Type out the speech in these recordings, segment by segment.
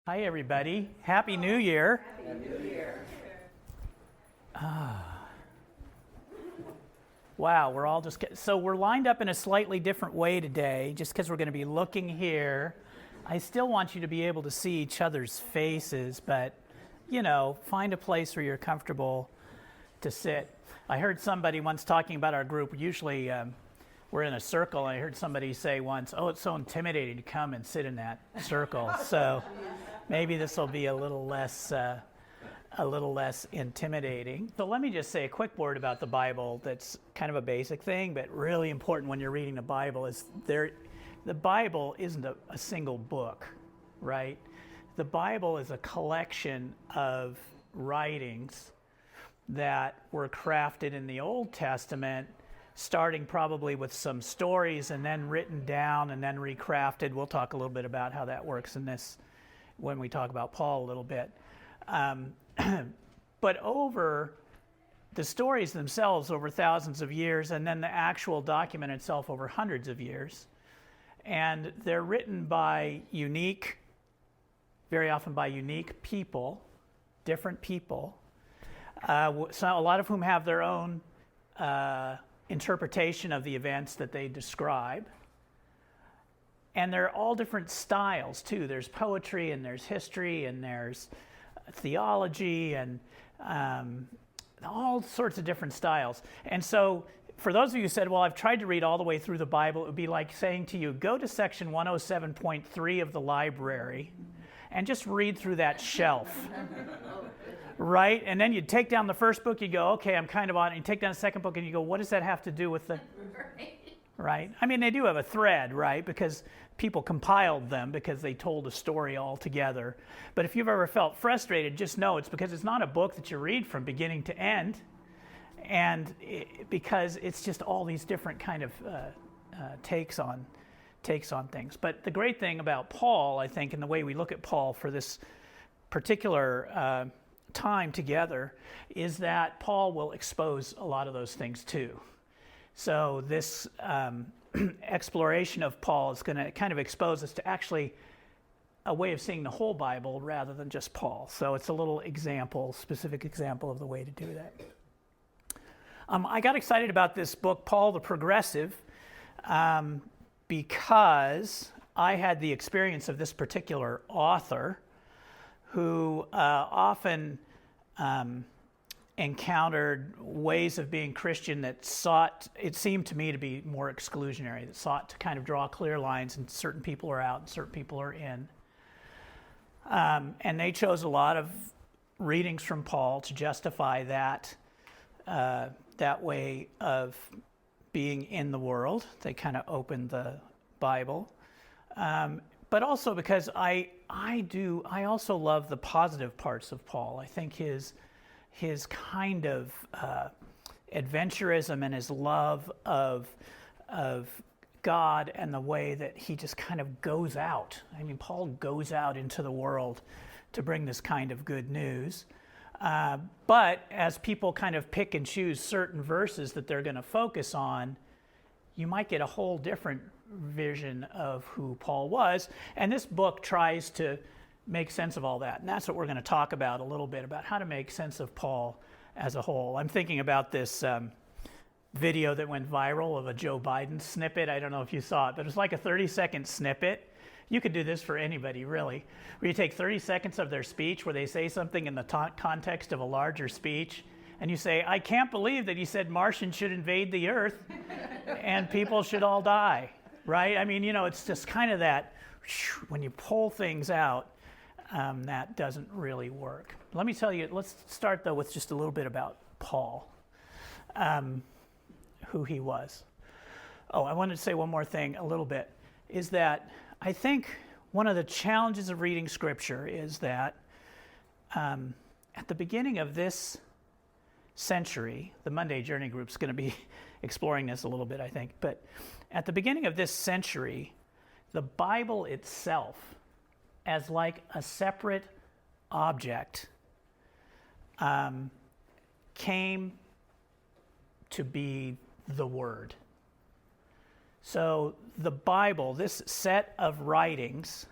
Hi, everybody. Happy New Year. Happy New Year. Wow, we're all so we're lined up in a slightly different way today, just because we're going to be looking here. I still want you to be able to see each other's faces, but, find a place where you're comfortable to sit. I heard somebody once talking about our group. Usually we're in a circle, and I heard somebody say once, "Oh, it's so intimidating to come and sit in that circle." So maybe this will be a little less intimidating. So let me just say a quick word about the Bible. That's kind of a basic thing, but really important when you're reading the Bible. The Bible isn't a single book, right? The Bible is a collection of writings that were crafted in the Old Testament, starting probably with some stories and then written down and then recrafted. We'll talk a little bit about how that works in this when we talk about Paul a little bit. But over the stories themselves over thousands of years, and then the actual document itself over hundreds of years. And they're written very often by unique people, different people, so a lot of whom have their own interpretation of the events that they describe. And they're all different styles, too. There's poetry, and there's history, and there's theology, and all sorts of different styles. And so for those of you who said, well, I've tried to read all the way through the Bible, it would be like saying to you, go to section 107.3 of the library and just read through that shelf. Right? And then you'd take down the first book, you go, okay, I'm kind of on it. You take down the second book, and you go, what does that have to do with the... Right? I mean, they do have a thread, right? Because people compiled them because they told a story all together. But if you've ever felt frustrated, just know it's because it's not a book that you read from beginning to end, and because it's just all these different kind of takes on things. But the great thing about Paul, I think, and the way we look at Paul for this particular time together, is that Paul will expose a lot of those things too. So this exploration of Paul is going to kind of expose us to actually a way of seeing the whole Bible rather than just Paul. So it's a little specific example of the way to do that. I got excited about this book, Paul the Progressive, because I had the experience of this particular author who often encountered ways of being Christian that it seemed to me to be more exclusionary, that sought to kind of draw clear lines, and certain people are out and certain people are in. And they chose a lot of readings from Paul to justify that way of being in the world. They kind of opened the Bible. But also because I also love the positive parts of Paul. I think his kind of adventurism and his love of God and the way that he just kind of goes out. I mean, Paul goes out into the world to bring this kind of good news. But as people kind of pick and choose certain verses that they're going to focus on, you might get a whole different vision of who Paul was. And this book tries to make sense of all that. And that's what we're going to talk about a little bit, about how to make sense of Paul as a whole. I'm thinking about this video that went viral of a Joe Biden snippet. I don't know if you saw it, but it was like a 30-second snippet. You could do this for anybody, really, where you take 30 seconds of their speech where they say something in the context of a larger speech, and you say, I can't believe that he said Martians should invade the Earth and people should all die, right? I mean, it's just kind of that, when you pull things out, that doesn't really work. Let me tell you, let's start, though, with just a little bit about Paul, who he was. Oh, I wanted to say one more thing a little bit, is that I think one of the challenges of reading Scripture is that at the beginning of this century, the Monday Journey Group is going to be exploring this a little bit, I think, but at the beginning of this century, the Bible itself, as like a separate object, came to be the Word. So the Bible, this set of writings,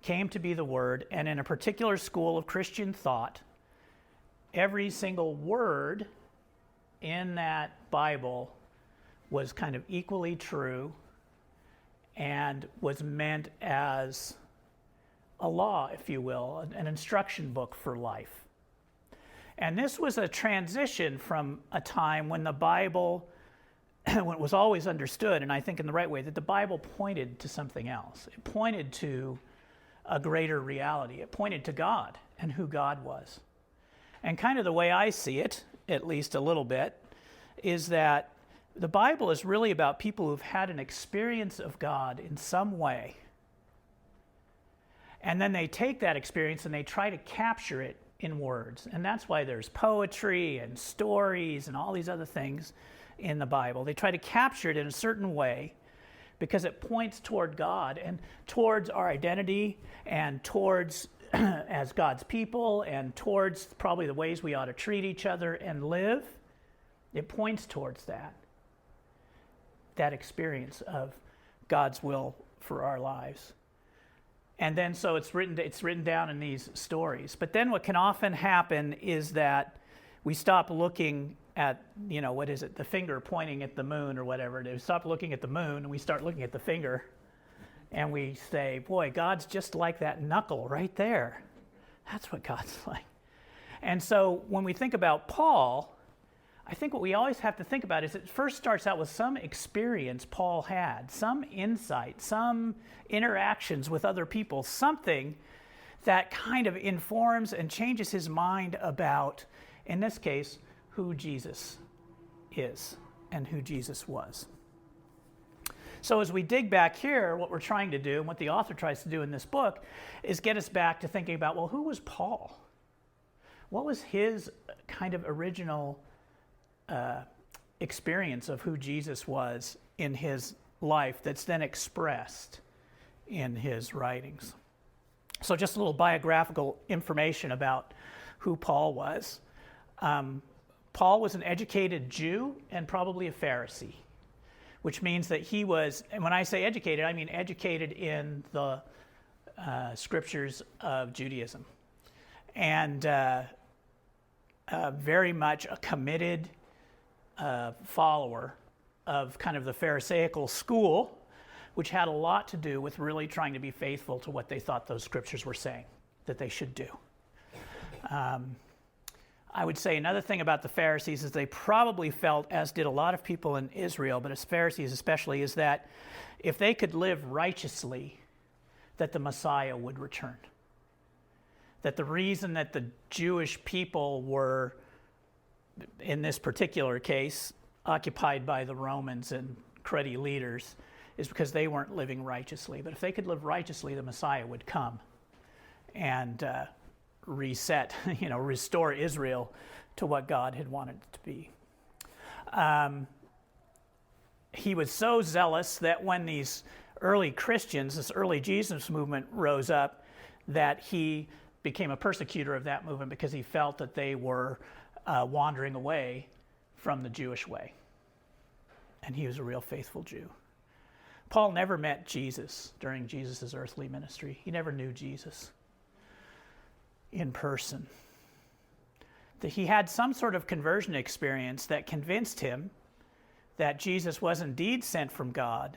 came to be the Word, and in a particular school of Christian thought, every single word in that Bible was kind of equally true and was meant as a law, if you will, an instruction book for life. And this was a transition from a time when the Bible, when it was always understood, and I think in the right way, that the Bible pointed to something else. It pointed to a greater reality. It pointed to God and who God was. And kind of the way I see it, at least a little bit, is that the Bible is really about people who've had an experience of God in some way. And then they take that experience and they try to capture it in words. And that's why there's poetry and stories and all these other things in the Bible. They try to capture it in a certain way because it points toward God and towards our identity and towards as God's people and towards probably the ways we ought to treat each other and live. It points towards that experience of God's will for our lives. And then so it's written down in these stories. But then what can often happen is that we stop looking at, the finger pointing at the moon or whatever it is. We stop looking at the moon and we start looking at the finger. And we say, boy, God's just like that knuckle right there. That's what God's like. And so when we think about Paul, I think what we always have to think about is it first starts out with some experience Paul had, some insight, some interactions with other people, something that kind of informs and changes his mind about, in this case, who Jesus is and who Jesus was. So as we dig back here, what we're trying to do, and what the author tries to do in this book, is get us back to thinking about, well, who was Paul? What was his kind of original experience of who Jesus was in his life that's then expressed in his writings? So just a little biographical information about who Paul was. Paul was an educated Jew and probably a Pharisee, which means that he was, and when I say educated, I mean educated in the scriptures of Judaism, and very much a committed follower of kind of the Pharisaical school, which had a lot to do with really trying to be faithful to what they thought those scriptures were saying that they should do. I would say another thing about the Pharisees is they probably felt, as did a lot of people in Israel, but as Pharisees especially, is that if they could live righteously, that the Messiah would return. That the reason that the Jewish people were, in this particular case, occupied by the Romans and cruddy leaders is because they weren't living righteously. But if they could live righteously, the Messiah would come and reset, restore Israel to what God had wanted it to be. He was so zealous that when these early Christians, this early Jesus movement rose up, that he became a persecutor of that movement because he felt that they were wandering away from the Jewish way. And he was a real faithful Jew. Paul never met Jesus during Jesus' earthly ministry. He never knew Jesus in person. That he had some sort of conversion experience that convinced him that Jesus was indeed sent from God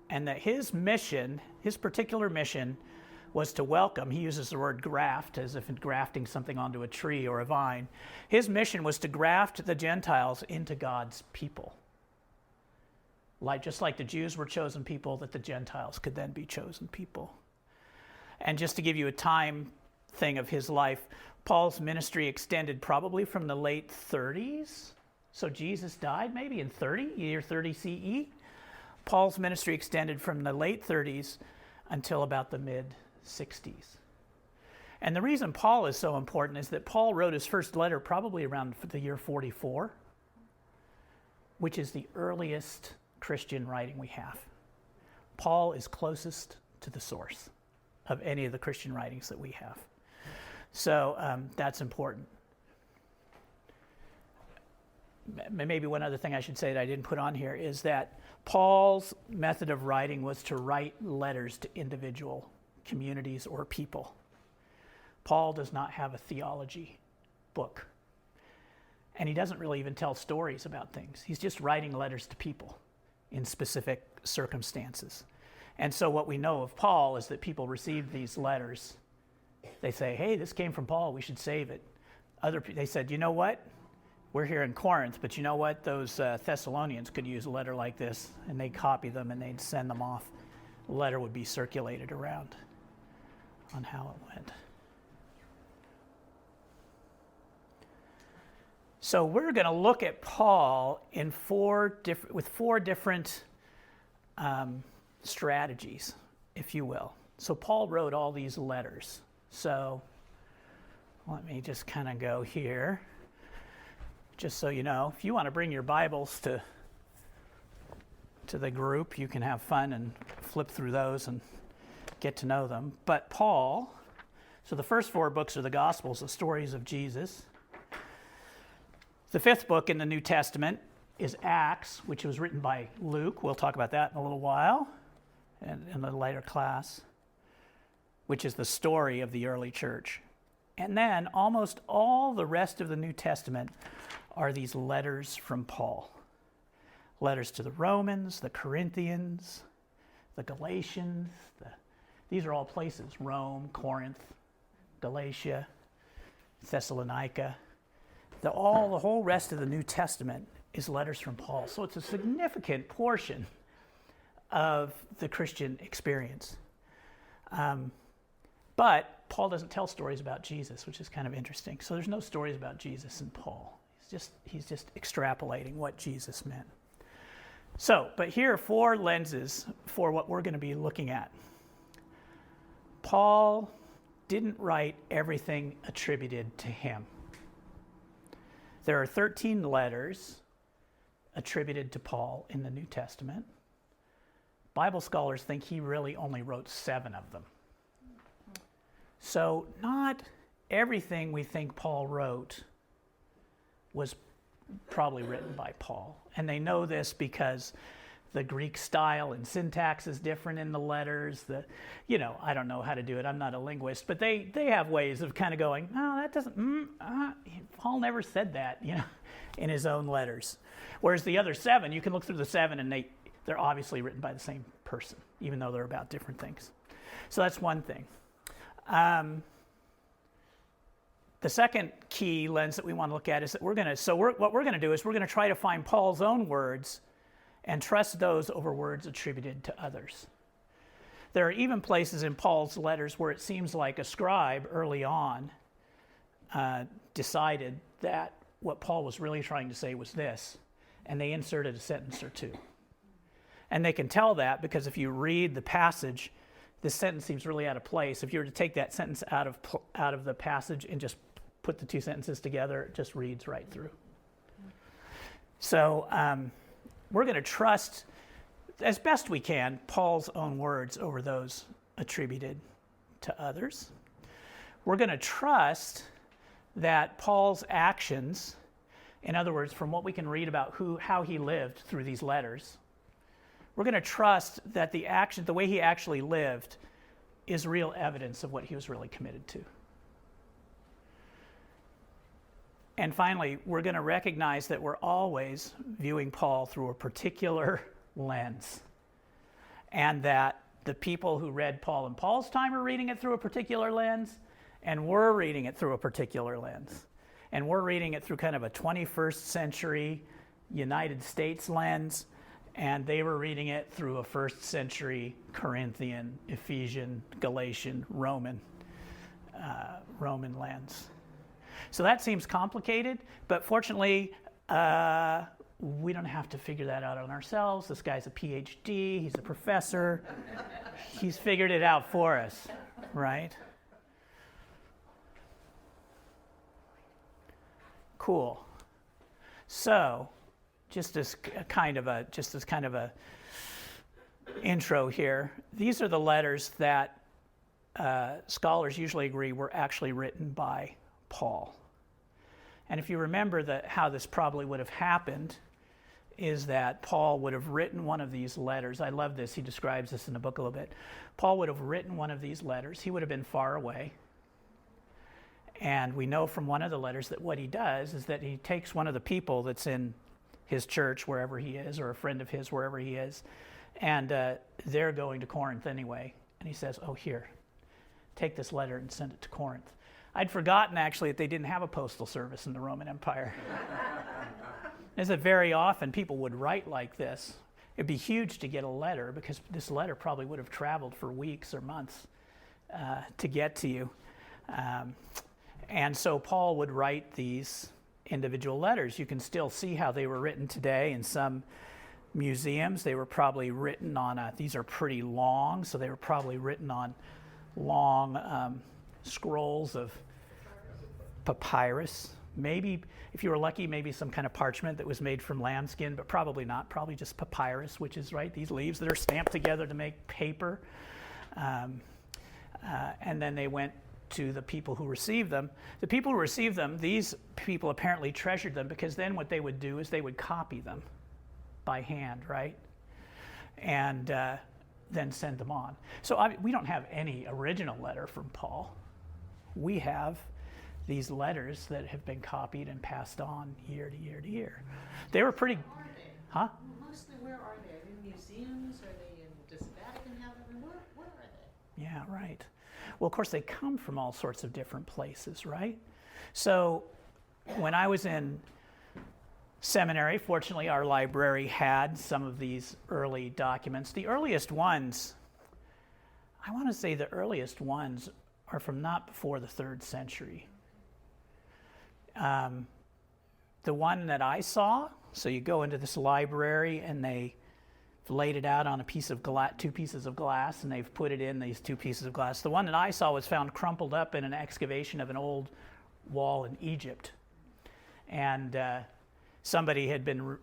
and that his mission, his particular mission, was to welcome, he uses the word graft as if grafting something onto a tree or a vine. His mission was to graft the Gentiles into God's people. Just like the Jews were chosen people, that the Gentiles could then be chosen people. And just to give you a time thing of his life, Paul's ministry extended probably from the late 30s. So Jesus died maybe in year 30 CE. Paul's ministry extended from the late 30s until about the mid-60s. And the reason Paul is so important is that Paul wrote his first letter probably around the year 44, which is the earliest Christian writing we have. Paul is closest to the source of any of the Christian writings that we have. So that's important. Maybe one other thing I should say that I didn't put on here is that Paul's method of writing was to write letters to individual communities or people. Paul does not have a theology book. And he doesn't really even tell stories about things. He's just writing letters to people in specific circumstances. And so what we know of Paul is that people receive these letters. They say, hey, this came from Paul, we should save it. They said, you know what? We're here in Corinth, but you know what? Those Thessalonians could use a letter like this, and they'd copy them and they'd send them off. The letter would be circulated around on how it went. So we're going to look at Paul with four different strategies, if you will. So Paul wrote all these letters. So let me just kind of go here. Just so you know, if you want to bring your Bibles to the group, you can have fun and flip through those and get to know them. But Paul, so the first four books are the Gospels, the stories of Jesus. The fifth book in the New Testament is Acts, which was written by Luke. We'll talk about that in a little while in the later class, which is the story of the early church. And then almost all the rest of the New Testament are these letters from Paul. Letters to the Romans, the Corinthians, the Galatians. These are all places: Rome, Corinth, Galatia, Thessalonica. The whole rest of the New Testament is letters from Paul. So it's a significant portion of the Christian experience. But Paul doesn't tell stories about Jesus, which is kind of interesting. So there's no stories about Jesus in Paul. He's just extrapolating what Jesus meant. So, but here are four lenses for what we're going to be looking at. Paul didn't write everything attributed to him. There are 13 letters attributed to Paul in the New Testament. Bible scholars think he really only wrote 7 of them. So not everything we think Paul wrote was probably written by Paul. And they know this because the Greek style and syntax is different in the letters. I don't know how to do it. I'm not a linguist, but they have ways of kind of going, no, that doesn't, Paul never said that, in his own letters. Whereas the other 7, you can look through the 7 and they're obviously written by the same person, even though they're about different things. So that's one thing. The second key lens that we want to look at is that what we're going to do is we're going to try to find Paul's own words and trust those over words attributed to others. There are even places in Paul's letters where it seems like a scribe early on decided that what Paul was really trying to say was this, and they inserted a sentence or two. And they can tell that because if you read the passage, this sentence seems really out of place. If you were to take that sentence out of the passage and just put the two sentences together, it just reads right through. So we're going to trust, as best we can, Paul's own words over those attributed to others. We're going to trust that Paul's actions, in other words, from what we can read about how he lived through these letters, we're going to trust that the way he actually lived is real evidence of what he was really committed to. And finally, we're going to recognize that we're always viewing Paul through a particular lens, and that the people who read Paul in Paul's time are reading it through a particular lens, and we're reading it through a particular lens. And we're reading it through kind of a 21st century United States lens, and they were reading it through a first century Corinthian, Ephesian, Galatian, Roman lens. So that seems complicated, but fortunately, we don't have to figure that out on ourselves. This guy's a PhD, he's a professor. He's figured it out for us, right? Cool. So, just as kind of a intro here, these are the letters that scholars usually agree were actually written by Paul. And if you remember how this probably would have happened, is that Paul would have written one of these letters. I love this. He describes this in the book a little bit. Paul would have written one of these letters. He would have been far away. And we know from one of the letters that what he does is that he takes one of the people that's in his church, wherever he is, or a friend of his, wherever he is, and they're going to Corinth anyway. And he says, oh, here, take this letter and send it to Corinth. I'd forgotten, actually, that they didn't have a postal service in the Roman Empire. Is that very often people would write like this. It'd be huge to get a letter, because this letter probably would have traveled for weeks or months to get to you. And so Paul would write these individual letters. You can still see how they were written today in some museums. They were probably written on, these are pretty long, so they were probably written on long scrolls of papyrus. Maybe, if you were lucky, maybe some kind of parchment that was made from lambskin, but probably not. Probably just papyrus, which is, right, these leaves that are stamped together to make paper. And then they went to the people who received them. The people who received them, these people apparently treasured them, because then what they would do is they would copy them by hand, right? And then send them on. So we don't have any original letter from Paul. We have these letters that have been copied and passed on year to year to year. They were pretty... Where are they? Huh? Mostly, where are they? Are they in museums? Are they in... Does the Vatican have them? Where are they? Yeah, right. Well, of course, they come from all sorts of different places, right? So when I was in seminary, fortunately, our library had some of these early documents. The earliest ones, I want to say the earliest ones are from not before the 3rd century. The one that I saw, so you go into this library and they've laid it out on a piece of glass, 2 pieces of glass, and they've put it in these 2 pieces of glass. The one that I saw was found crumpled up in an excavation of an old wall in Egypt. And somebody had been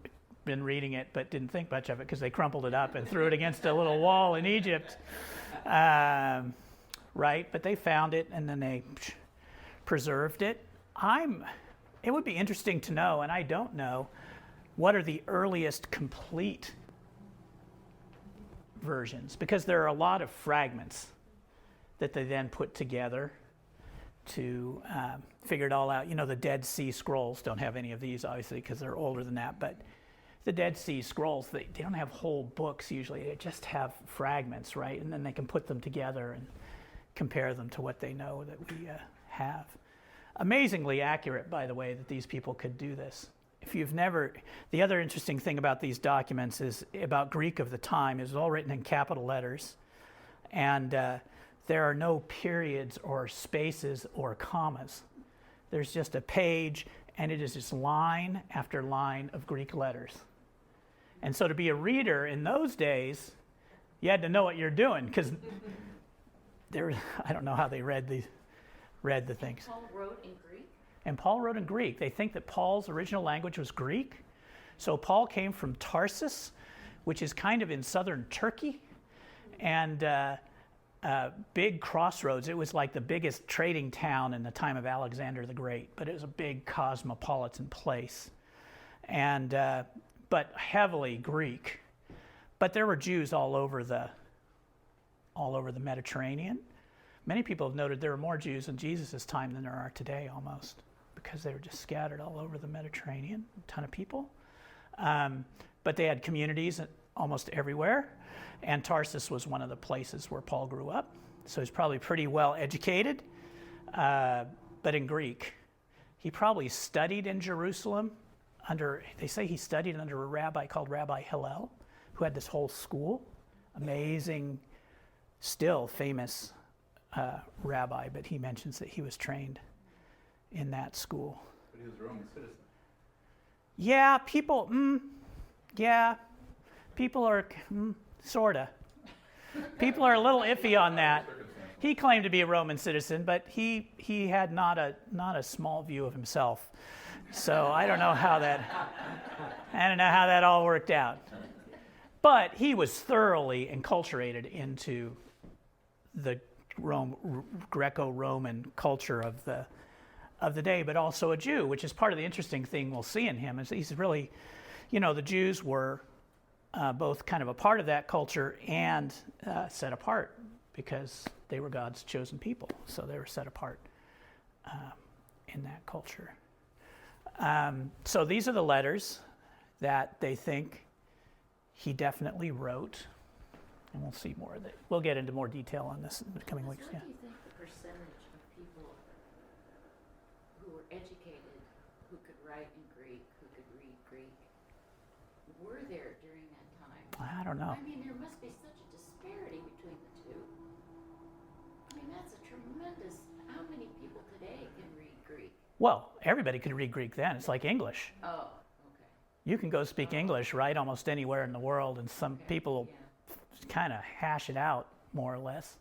reading it but didn't think much of it, because they crumpled it up and threw it against a little wall in Egypt. Right? But they found it and then they preserved it. It would be interesting to know, and I don't know, what are the earliest complete versions, because there are a lot of fragments that they then put together to figure it all out. You know, the Dead Sea Scrolls don't have any of these, obviously, because they're older than that, but the Dead Sea Scrolls, they don't have whole books usually. They just have fragments, right? And then they can put them together and compare them to what they know that we have. Amazingly accurate, by the way, that these people could do this. If you've never, the other interesting thing about these documents is about Greek of the time. It was all written in capital letters, and there are no periods or spaces or commas. There's just a page, and it is just line after line of Greek letters. And so to be a reader in those days, you had to know what you're doing, because I don't know how they read the things. Paul wrote in Greek? And Paul wrote in Greek. They think that Paul's original language was Greek. So Paul came from Tarsus, which is kind of in southern Turkey, and big crossroads. It was like the biggest trading town in the time of Alexander the Great, but it was a big cosmopolitan place, and but heavily Greek. But there were Jews all over the Mediterranean. Many people have noted there were more Jews in Jesus' time than there are today, almost, because they were just scattered all over the Mediterranean, a ton of people. But they had communities almost everywhere, and Tarsus was one of the places where Paul grew up. So he's probably pretty well educated, but in Greek. He probably studied in Jerusalem they say he studied under a rabbi called Rabbi Hillel, who had this whole school. Amazing, still famous rabbi, but he mentions that he was trained in that school. But he was a Roman citizen. Yeah, people are sorta. People are a little iffy on that. He claimed to be a Roman citizen, but he had not a small view of himself. So I don't know how that all worked out. But he was thoroughly enculturated into the Greco-Roman culture of the day, but also a Jew, which is part of the interesting thing we'll see in him, is he's really, the Jews were both kind of a part of that culture and set apart because they were God's chosen people. So they were set apart in that culture. So these are the letters that they think he definitely wrote. And we'll see more of it. We'll get into more detail on this in the coming weeks. What do you think the percentage of people who were educated, who could write in Greek, who could read Greek, were there during that time? I don't know. I mean, there must be such a disparity between the two. I mean, that's a tremendous, how many people today can read Greek? Well, everybody could read Greek then. It's like English. Oh, okay. You can go speak English, right, almost anywhere in the world, and some people kind of hash it out, more or less.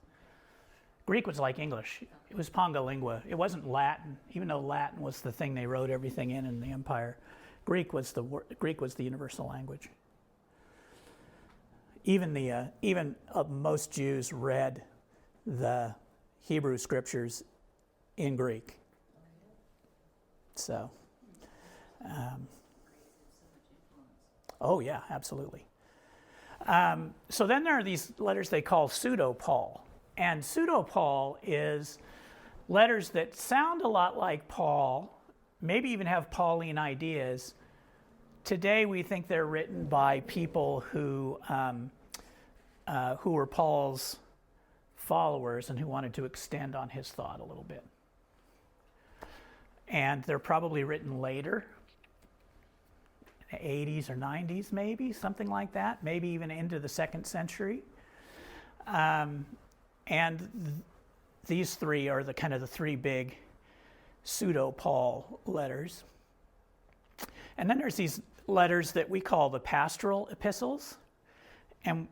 Greek was like English. It was ponga lingua. It wasn't Latin, even though Latin was the thing they wrote everything in the empire. Greek was the universal language. Even most Jews read the Hebrew scriptures in Greek. So, oh yeah, absolutely. So then there are these letters they call pseudo-Paul. And pseudo-Paul is letters that sound a lot like Paul, maybe even have Pauline ideas. Today we think they're written by people who were Paul's followers and who wanted to extend on his thought a little bit. And they're probably written later, 80s or 90s maybe, something like that, maybe even into the 2nd century. These three are the kind of the three big pseudo-Paul letters. And then there's these letters that we call the pastoral epistles. And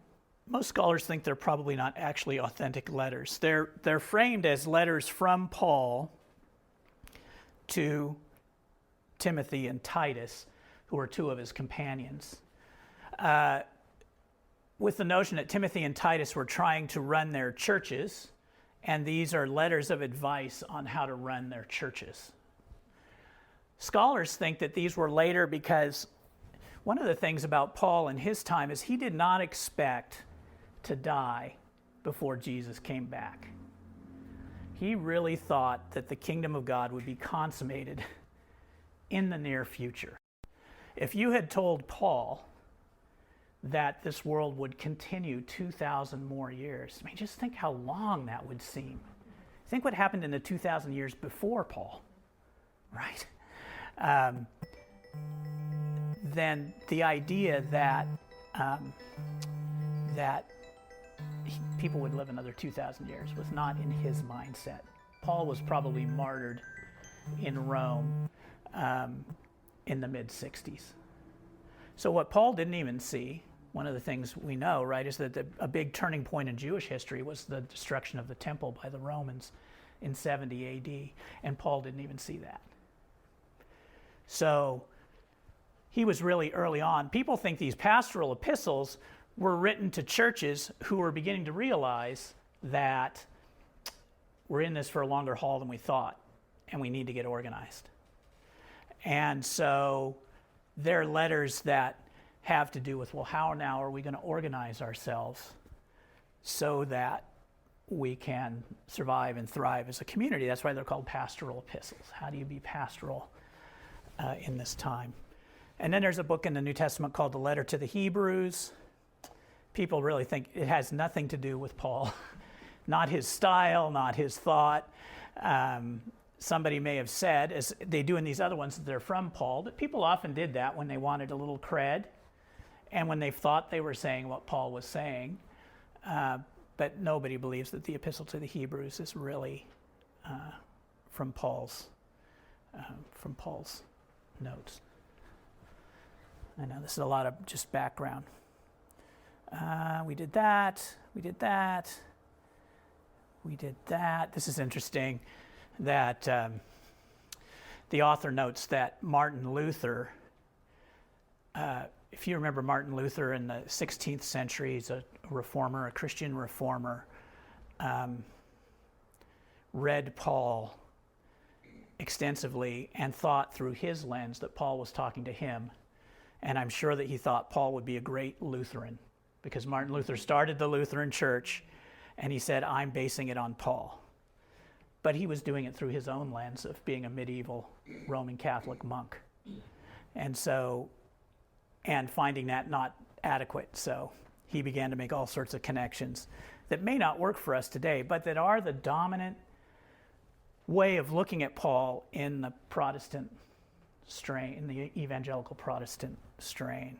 most scholars think they're probably not actually authentic letters. They're framed as letters from Paul to Timothy and Titus, who were two of his companions, with the notion that Timothy and Titus were trying to run their churches, and these are letters of advice on how to run their churches. Scholars think that these were later because one of the things about Paul in his time is he did not expect to die before Jesus came back. He really thought that the kingdom of God would be consummated in the near future. If you had told Paul that this world would continue 2,000 more years, I mean, just think how long that would seem. Think what happened in the 2,000 years before Paul, right? Then the idea that people would live another 2,000 years was not in his mindset. Paul was probably martyred in Rome in the mid-60s. So what Paul didn't even see, one of the things we know, right, is that a big turning point in Jewish history was the destruction of the temple by the Romans in 70 AD, and Paul didn't even see that. So he was really early on. People think these pastoral epistles were written to churches who were beginning to realize that we're in this for a longer haul than we thought, and we need to get organized. And so they're letters that have to do with, well, how now are we going to organize ourselves so that we can survive and thrive as a community? That's why they're called pastoral epistles. How do you be pastoral in this time? And then there's a book in the New Testament called the Letter to the Hebrews. People really think it has nothing to do with Paul. Not his style, not his thought. Somebody may have said, as they do in these other ones, that they're from Paul. But people often did that when they wanted a little cred and when they thought they were saying what Paul was saying. But nobody believes that the Epistle to the Hebrews is really from Paul's notes. I know this is a lot of just background. We did that. This is interesting that the author notes that Martin Luther, if you remember Martin Luther in the 16th century, he's a reformer, a Christian reformer, read Paul extensively and thought through his lens that Paul was talking to him And I'm sure that he thought Paul would be a great Lutheran, because Martin Luther started the Lutheran Church, and he said, I'm basing it on Paul. But he was doing it through his own lens of being a medieval Roman Catholic monk. And finding that not adequate. So he began to make all sorts of connections that may not work for us today, but that are the dominant way of looking at Paul in the Protestant strain, in the evangelical Protestant strain.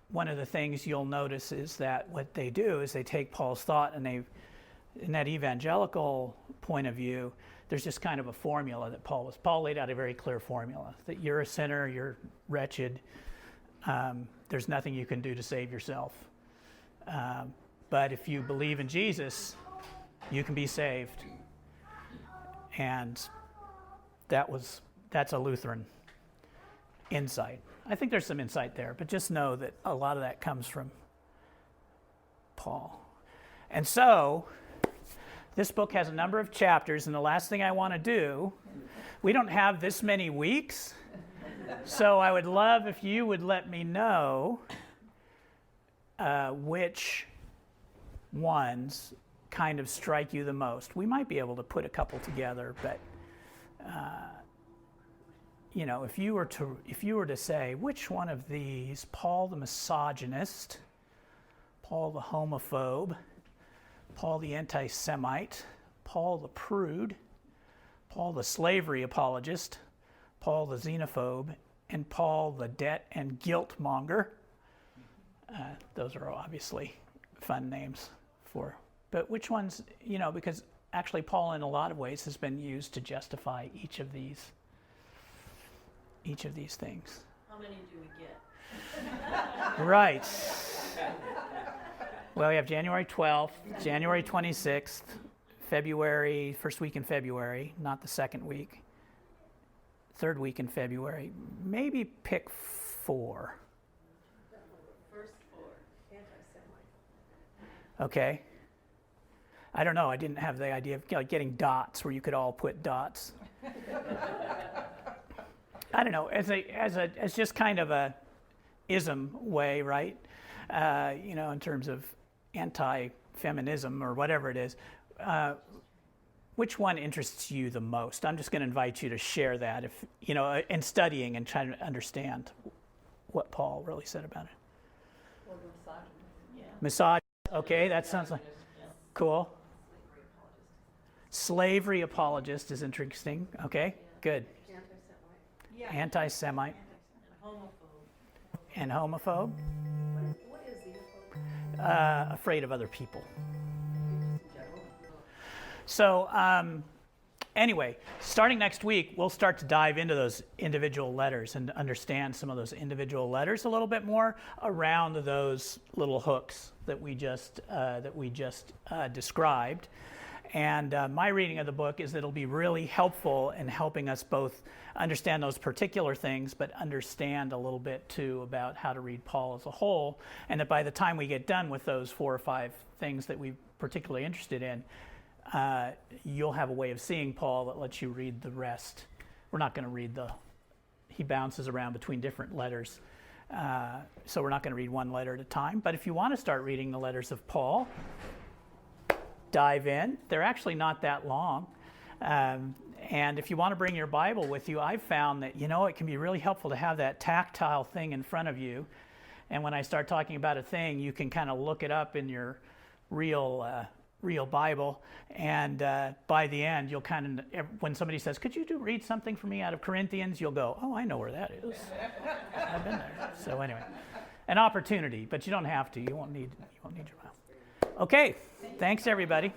One of the things you'll notice is that what they do is they take Paul's thought, and in that evangelical point of view, there's just kind of a formula that Paul laid out a very clear formula, that you're a sinner, you're wretched, there's nothing you can do to save yourself. But if you believe in Jesus, you can be saved. And that's a Lutheran insight. I think there's some insight there, but just know that a lot of that comes from Paul. And so, this book has a number of chapters, and the last thing I want to do, we don't have this many weeks, so I would love if you would let me know which ones kind of strike you the most. We might be able to put a couple together, but if you were to say which one of these, Paul the misogynist, Paul the homophobe, Paul the anti-Semite, Paul the prude, Paul the slavery apologist, Paul the xenophobe, and Paul the debt and guilt monger. Those are obviously fun names but which ones, because actually Paul in a lot of ways has been used to justify each of these things. How many do we get? Right. Well, we have January 12th, January 26th, February, first week in February, not the second week, third week in February. Maybe pick 4. First 4. Anti-Semite. Okay. I don't know. I didn't have the idea of getting dots where you could all put dots. I don't know. As just kind of a ism way, right? In terms of anti-feminism or whatever it is. Which one interests you the most? I'm just going to invite you to share that, in studying and trying to understand what Paul really said about it. Well, the misogynist. Yeah. Misogynist. Okay, that sounds like cool. Slavery apologist is interesting. Okay, good. Anti-Semite. Yeah. Anti-Semite. And homophobe. And homophobe. What is xenophobe? Afraid of other people. So anyway, starting next week, we'll start to dive into those individual letters and understand some of those individual letters a little bit more around those little hooks that we just described. And my reading of the book is that it'll be really helpful in helping us both understand those particular things, but understand a little bit too about how to read Paul as a whole. And that by the time we get done with those 4 or 5 things that we're particularly interested in, you'll have a way of seeing Paul that lets you read the rest. We're not going to read he bounces around between different letters. So we're not going to read one letter at a time. But if you want to start reading the letters of Paul, dive in. They're actually not that long. And if you want to bring your Bible with you, I've found that, it can be really helpful to have that tactile thing in front of you. And when I start talking about a thing, you can kind of look it up in your real Bible. And by the end, you'll kind of, when somebody says, could you read something for me out of Corinthians? You'll go, oh, I know where that is. I've been there. So anyway, an opportunity, but you don't have to. You won't need your mouth. Okay, thanks everybody.